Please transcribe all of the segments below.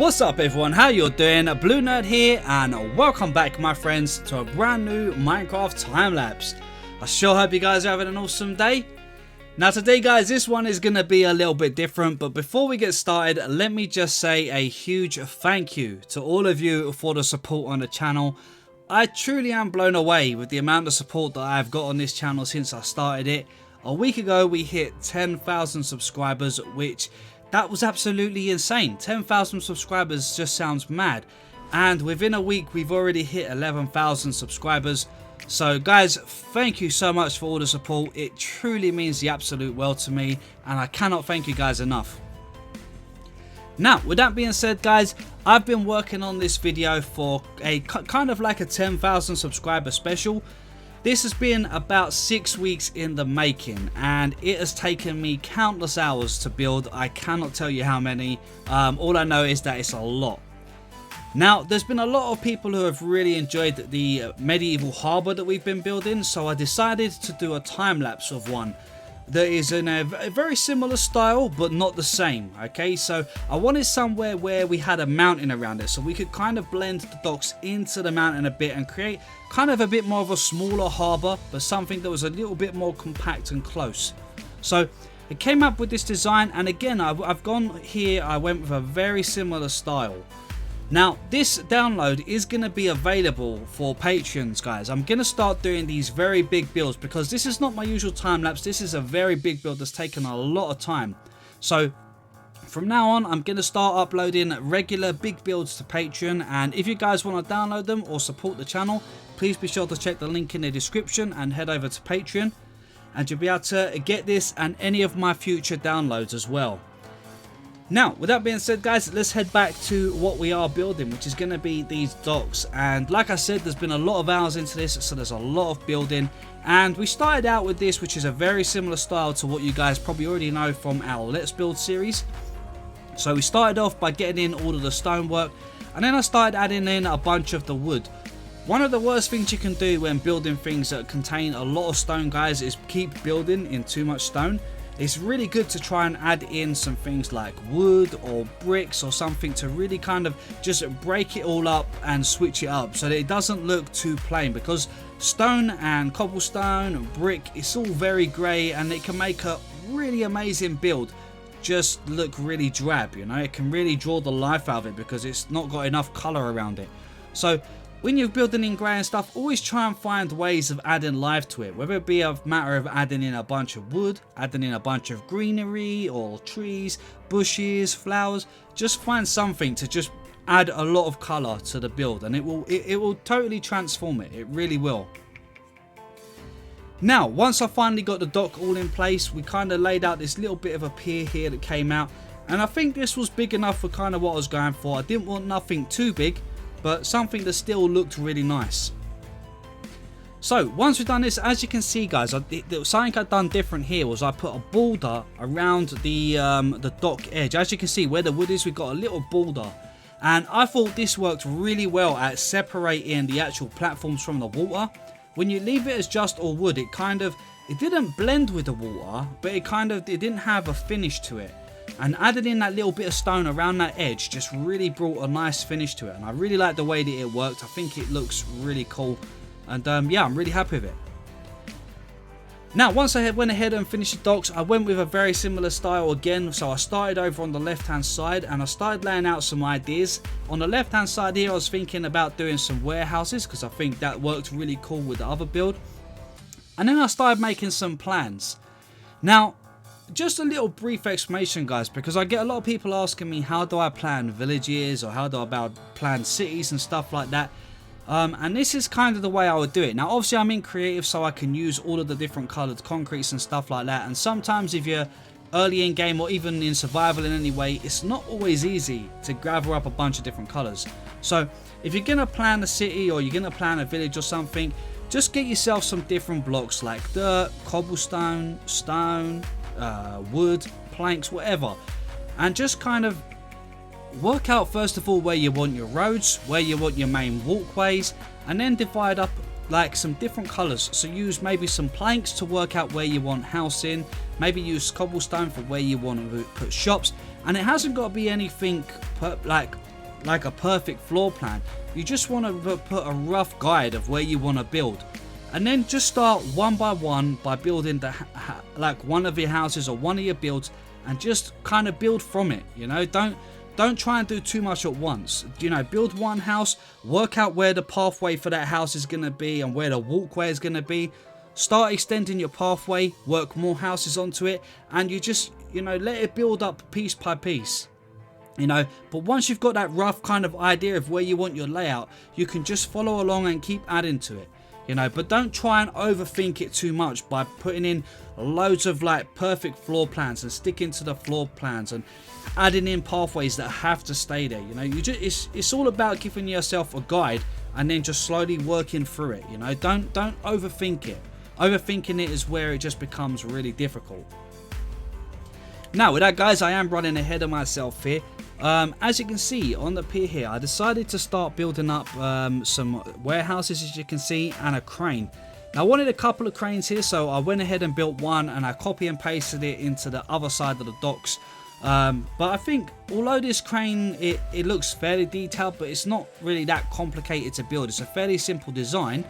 What's up everyone, how you doing? BlueNerd here and welcome back my friends to a brand new Minecraft time-lapse. I sure hope you guys are having an awesome day. Now today guys, this one is going to be a little bit different, but before we get started, let me just say a huge thank you to all of you for the support on the channel. I truly am blown away with the amount of support that I've got on this channel since I started it. A week ago we hit 10,000 subscribers, which that was absolutely insane. 10,000 subscribers just sounds mad. And within a week, we've already hit 11,000 subscribers. So guys, thank you so much for all the support. It truly means the absolute world to me. And I cannot thank you guys enough. Now, with that being said, guys, I've been working on this video for a kind of like a 10,000 subscriber special. This has been about 6 weeks in the making and it has taken me countless hours to build. I cannot tell you how many. All I know is that it's a lot. Now, there's been a lot of people who have really enjoyed the medieval harbour that we've been building, so I decided to do a time lapse of one that is in a very similar style but not the same. Okay, so I wanted somewhere where we had a mountain around it so we could kind of blend the docks into the mountain a bit and create kind of a bit more of a smaller harbour, but something that was a little bit more compact and close. So I came up with this design, and again I've gone here, I went with a very similar style. Now this download is going to be available for Patreons, guys. I'm going to start doing these very big builds because this is not my usual time lapse. This is a very big build that's taken a lot of time. So from now on, I'm going to start uploading regular big builds to Patreon, and if you guys want to download them or support the channel, please be sure to check the link in the description and head over to Patreon, and you'll be able to get this and any of my future downloads as well. Now, with that being said, guys, let's head back to what we are building, which is going to be these docks. And like I said, there's been a lot of hours into this, so there's a lot of building. And we started out with this, which is a very similar style to what you guys probably already know from our Let's Build series. So we started off by getting in all of the stonework, and then I started adding in a bunch of the wood. One of the worst things you can do when building things that contain a lot of stone, guys, is keep building in too much stone. It's really good to try and add in some things like wood or bricks or something to really kind of just break it all up and switch it up so that it doesn't look too plain, because stone and cobblestone and brick, it's all very grey and it can make a really amazing build just look really drab, you know. It can really draw the life out of it because it's not got enough colour around it. So when you're building in grey and stuff, always try and find ways of adding life to it, whether it be a matter of adding in a bunch of wood, adding in a bunch of greenery or trees, bushes, flowers. Just find something to just add a lot of colour to the build, and it will totally transform it. It really will. Now, once I finally got the dock all in place, we kind of laid out this little bit of a pier here that came out, and I think this was big enough for kind of what I was going for. I didn't want nothing too big, but something that still looked really nice. So once we've done this, as you can see, guys, something I've done different here was I put a border around the dock edge. As you can see where the wood is, we've got a little border, and I thought this worked really well at separating the actual platforms from the water. When you leave it as just all wood, it didn't blend with the water, but it didn't have a finish to it. And adding in that little bit of stone around that edge just really brought a nice finish to it, and I really like the way that it worked. I think it looks really cool, and yeah, I'm really happy with it. Now, once I went ahead and finished the docks, I went with a very similar style again. So I started over on the left hand side and I started laying out some ideas. On the left hand side here, I was thinking about doing some warehouses because I think that worked really cool with the other build. And then I started making some plans. Now, just a little brief explanation, guys, because I get a lot of people asking me how do I plan villages or how do I plan cities and stuff like that. And this is kind of the way I would do it. Now obviously I'm in creative, so I can use all of the different coloured concretes and stuff like that, and sometimes if you're early in game or even in survival in any way, it's not always easy to gather up a bunch of different colours. So if you're going to plan a city or you're going to plan a village or something, just get yourself some different blocks like dirt, cobblestone, stone, wood, planks, whatever, and just kind of work out first of all where you want your roads, where you want your main walkways, and then divide up like some different colours. So use maybe some planks to work out where you want housing, maybe use cobblestone for where you want to put shops, and it hasn't got to be anything like like a perfect floor plan. You just want to put a rough guide of where you want to build, and then just start one by one by building like one of your houses or one of your builds, and just kind of build from it. You know, don't try and do too much at once. You know, build one house, work out where the pathway for that house is going to be and where the walkway is going to be. Start extending your pathway, work more houses onto it, and you just, you know, let it build up piece by piece. You know, but once you've got that rough kind of idea of where you want your layout, you can just follow along and keep adding to it. You know, but don't try and overthink it too much by putting in loads of like perfect floor plans and sticking to the floor plans and adding in pathways that have to stay there. You know, it's all about giving yourself a guide and then just slowly working through it. You know, don't overthink it. Overthinking it is where it just becomes really difficult. Now with that, guys, I am running ahead of myself here. As you can see on the pier here, I decided to start building up some warehouses, as you can see, and a crane. Now I wanted a couple of cranes here, so I went ahead and built one, and I copy and pasted it into the other side of the docks. But I think although this crane, it looks fairly detailed, but it's not really that complicated to build. It's a fairly simple design.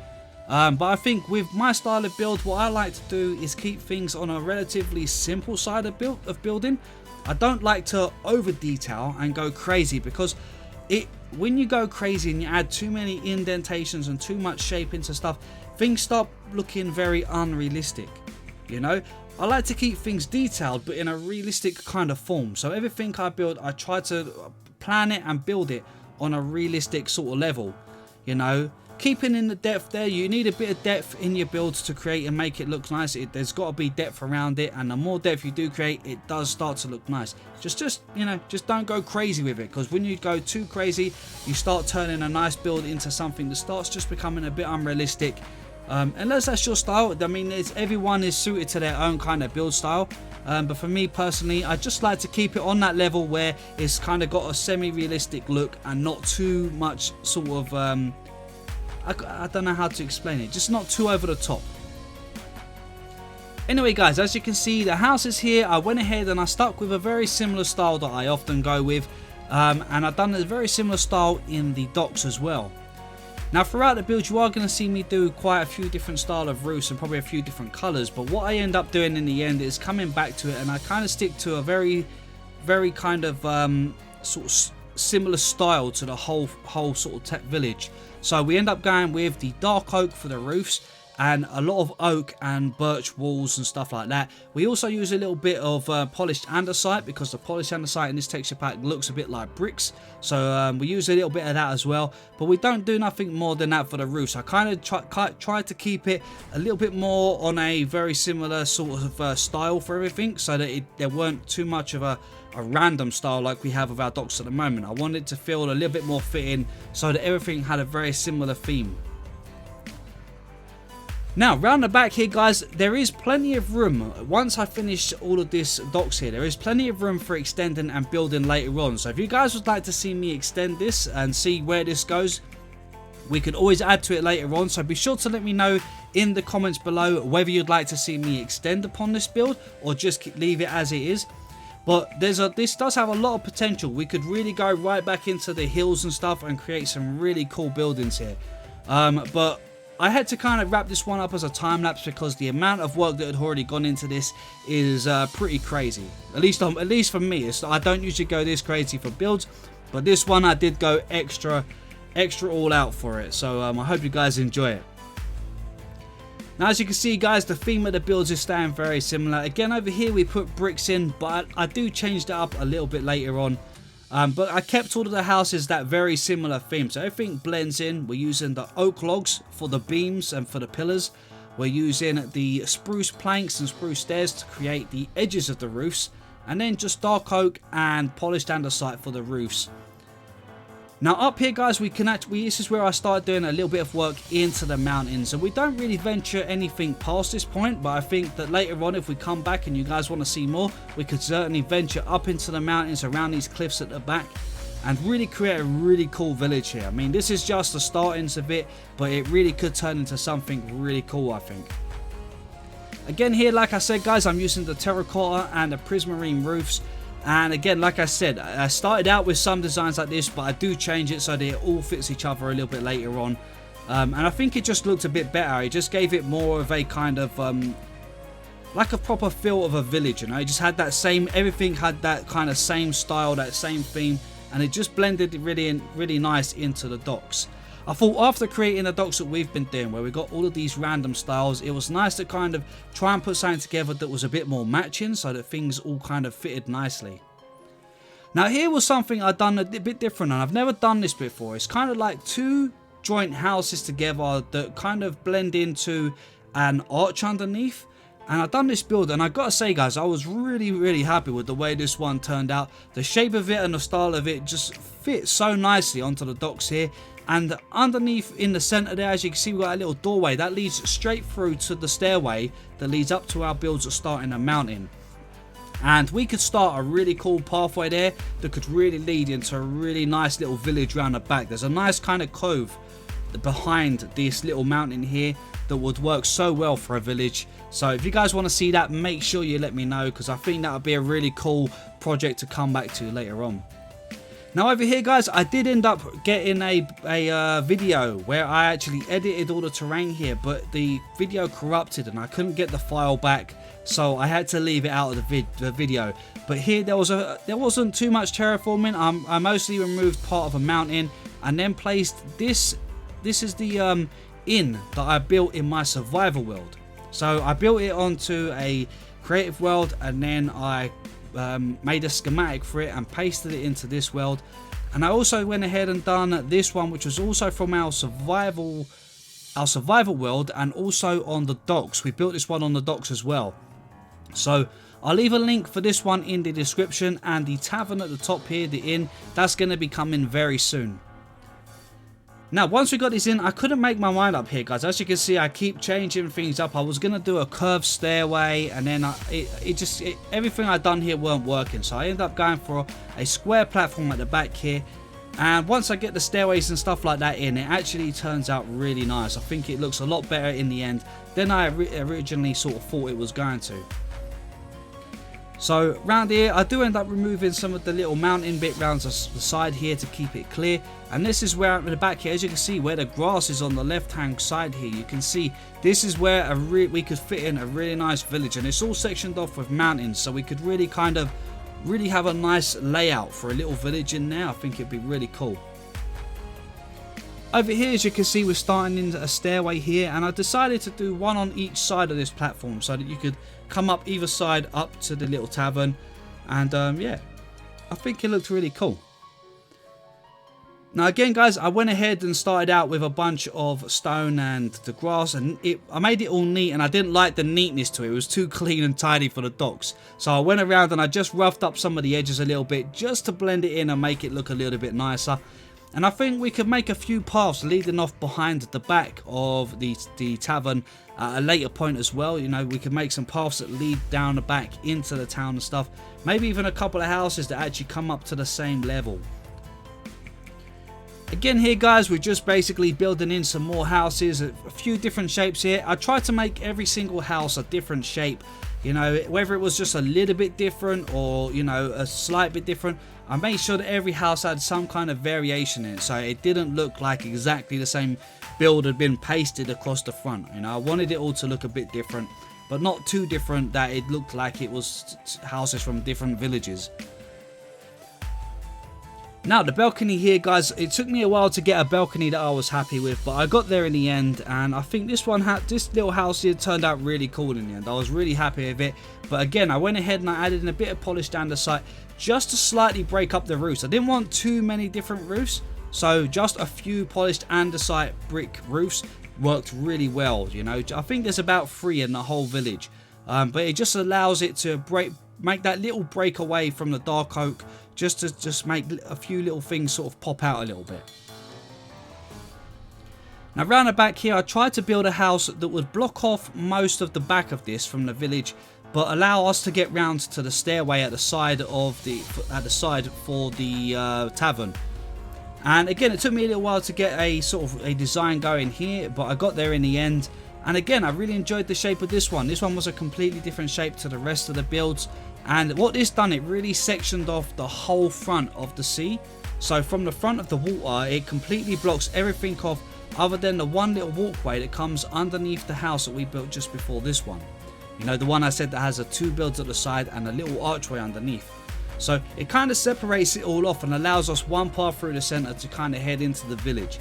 But I think with my style of build, what I like to do is keep things on a relatively simple side of building. I don't like to over detail and go crazy, because when you go crazy and you add too many indentations and too much shape into stuff, things start looking very unrealistic. You know, I like to keep things detailed but in a realistic kind of form. So everything I build, I try to plan it and build it on a realistic sort of level. You know, keeping in the depth there, you need a bit of depth in your builds to create and make it look nice. There's got to be depth around it, and the more depth you do create, it does start to look nice. Just you know, just don't go crazy with it, because when you go too crazy, you start turning a nice build into something that starts just becoming a bit unrealistic. Unless that's your style. I mean, everyone is suited to their own kind of build style. But for me personally, I just like to keep it on that level where it's kind of got a semi-realistic look and not too much sort of I don't know how to explain it, just not too over the top. Anyway guys, as you can see, the house is here. I went ahead and I stuck with a very similar style that I often go with, and I've done a very similar style in the docks as well. Now throughout the build, you are going to see me do quite a few different style of roofs and probably a few different colours, but what I end up doing in the end is coming back to it, and I kind of stick to a very kind of sort of similar style to the whole sort of tech village. So we end up going with the dark oak for the roofs and a lot of oak and birch walls and stuff like that. We also use a little bit of polished andesite, because the polished andesite in this texture pack looks a bit like bricks. So we use a little bit of that as well, but we don't do nothing more than that for the roofs. I kind of try to keep it a little bit more on a very similar sort of style for everything, so that there weren't too much of a random style like we have with our docks at the moment. I wanted to feel a little bit more fitting, so that everything had a very similar theme. Now round the back here guys, there is plenty of room. Once I finish all of this docks here, there is plenty of room for extending and building later on. So if you guys would like to see me extend this and see where this goes, we could always add to it later on. So be sure to let me know in the comments below whether you'd like to see me extend upon this build or just leave it as it is. But this does have a lot of potential. We could really go right back into the hills and stuff and create some really cool buildings here. But I had to kind of wrap this one up as a time lapse, because the amount of work that had already gone into this is pretty crazy. At least for me. I don't usually go this crazy for builds, but this one I did go extra all out for it. So I hope you guys enjoy it. Now as you can see guys, the theme of the builds is staying very similar. Again, over here we put bricks in, but I do change that up a little bit later on. But I kept all of the houses that very similar theme, so everything blends in. We're using the oak logs for the beams and for the pillars. We're using the spruce planks and spruce stairs to create the edges of the roofs, and then just dark oak and polished andesite for the roofs. Now up here guys, this is where I started doing a little bit of work into the mountains, and we don't really venture anything past this point, but I think that later on, if we come back and you guys want to see more, we could certainly venture up into the mountains around these cliffs at the back and really create a really cool village here. I mean, this is just the startings of it, but it really could turn into something really cool, I think. Again here, like I said guys, I'm using the terracotta and the prismarine roofs. And again, like I said, I started out with some designs like this, but I do change it so that it all fits each other a little bit later on. And I think it just looked a bit better. It just gave it more of a kind of like a proper feel of a village, you know. It just had that same, everything had that kind of same style, that same theme, and it just blended really nice into the docks. I thought after creating the docks that we've been doing, where we got all of these random styles, it was nice to kind of try and put something together that was a bit more matching, so that things all kind of fitted nicely. Now here was something I'd done a bit different, and I've never done this before. It's kind of like two joint houses together that kind of blend into an arch underneath. And I've done this build, and I gotta say guys, I was really happy with the way this one turned out. The shape of it and the style of it just fits so nicely onto the docks here. And underneath in the center there, as you can see, we've got a little doorway that leads straight through to the stairway that leads up to our builds that start in a mountain. And we could start a really cool pathway there that could really lead into a really nice little village around the back. There's a nice kind of cove behind this little mountain here that would work so well for a village. So if you guys want to see that, make sure you let me know, because I think that would be a really cool project to come back to later on. Now over here guys, I did end up getting a video where I actually edited all the terrain here, but the video corrupted and I couldn't get the file back, so I had to leave it out of the video. But here there wasn't too much terraforming. I mostly removed part of a mountain and then placed this. This is the inn that I built in my survival world. So I built it onto a creative world, and then I made a schematic for it and pasted it into this world. And I also went ahead and done this one, which was also from our survival world, and also on the docks. We built this one on the docks as well. So I'll leave a link for this one in the description, and the tavern at the top here, the inn, that's going to be coming very soon. Now once we got this in, I couldn't make my mind up here guys. As you can see, I keep changing things up. I was going to do a curved stairway, and then everything I'd done here weren't working, so I ended up going for a square platform at the back here. And once I get the stairways and stuff like that in, it actually turns out really nice. I think it looks a lot better in the end than I originally sort of thought it was going to. So round here, I do end up removing some of the little mountain bit round the side here to keep it clear. And this is where, in the back here, as you can see, where the grass is on the left hand side here, you can see this is where we could fit in a really nice village. And it's all sectioned off with mountains, so we could really kind of have a nice layout for a little village in there. I think it'd be really cool. Over here, as you can see, we're starting in a stairway here, and I decided to do one on each side of this platform so that you could come up either side up to the little tavern. And yeah, I think it looked really cool. Now again guys, I went ahead and started out with a bunch of stone and the grass, and I made it all neat, and I didn't like the neatness to it. It was too clean and tidy for the docks. So I went around and I just roughed up some of the edges a little bit just to blend it in and make it look a little bit nicer. And I think we could make a few paths leading off behind the back of the tavern at a later point as well. You know, we could make some paths that lead down the back into the town and stuff. Maybe even a couple of houses that actually come up to the same level. Again here guys, we're just basically building in some more houses, a few different shapes here. I tried to make every single house a different shape. You know, whether it was just a little bit different or, you know, a slight bit different. I made sure that every house had some kind of variation in it, so it didn't look like exactly the same build had been pasted across the front. You know, I wanted it all to look a bit different, but not too different that it looked like it was houses from different villages. Now the balcony here guys, it took me a while to get a balcony that I was happy with, but I got there in the end, and I think this little house here turned out really cool in the end. I was really happy with it, but again I went ahead and I added in a bit of polish down the side just to slightly break up the roofs. I didn't want too many different roofs, so just a few polished andesite brick roofs worked really well. You know, I think there's about 3 in the whole village, but it just allows it to make that little break away from the dark oak, just to make a few little things sort of pop out a little bit. Now round the back here, I tried to build a house that would block off most of the back of this from the village, but allow us to get round to the stairway at the side of for the tavern. And again, it took me a little while to get a sort of a design going here, but I got there in the end. And again, I really enjoyed the shape of this one. This one was a completely different shape to the rest of the builds. And what this done, it really sectioned off the whole front of the sea. So from the front of the water, it completely blocks everything off other than the one little walkway that comes underneath the house that we built just before this one. You know, the one I said that has the 2 builds at the side and a little archway underneath. So it kind of separates it all off and allows us one path through the center to kind of head into the village.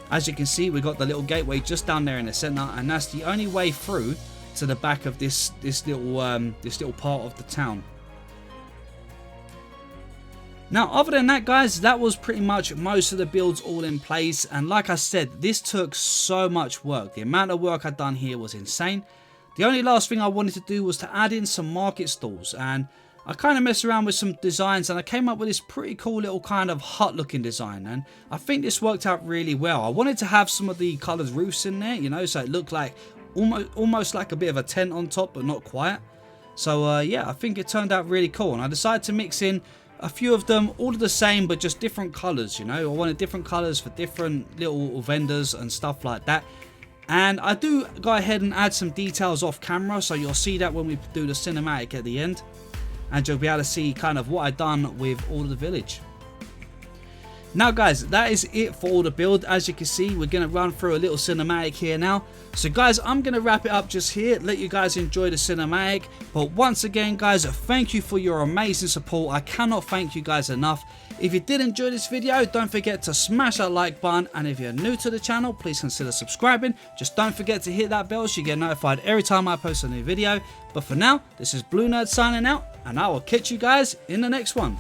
As you can see, we got the little gateway just down there in the center, and that's the only way through to the back of this little part of the town. Now, other than that, guys, that was pretty much most of the builds all in place. And like I said, this took so much work. The amount of work I'd done here was insane. The only last thing I wanted to do was to add in some market stalls, and I kind of messed around with some designs and I came up with this pretty cool little kind of hut looking design, and I think this worked out really well. I wanted to have some of the coloured roofs in there, you know, so it looked like almost like a bit of a tent on top, but not quite. So yeah, I think it turned out really cool, and I decided to mix in a few of them, all the same but just different colours, you know. I wanted different colours for different little vendors and stuff like that. And I do go ahead and add some details off camera, so you'll see that when we do the cinematic at the end. And you'll be able to see kind of what I've done with all of the village. Now guys, that is it for all the build. As you can see, we're going to run through a little cinematic here now. So guys, I'm going to wrap it up just here, let you guys enjoy the cinematic. But once again guys, thank you for your amazing support. I cannot thank you guys enough. If you did enjoy this video, don't forget to smash that like button. And if you're new to the channel, please consider subscribing. Just don't forget to hit that bell so you get notified every time I post a new video. But for now, this is BlueNerd signing out, and I will catch you guys in the next one.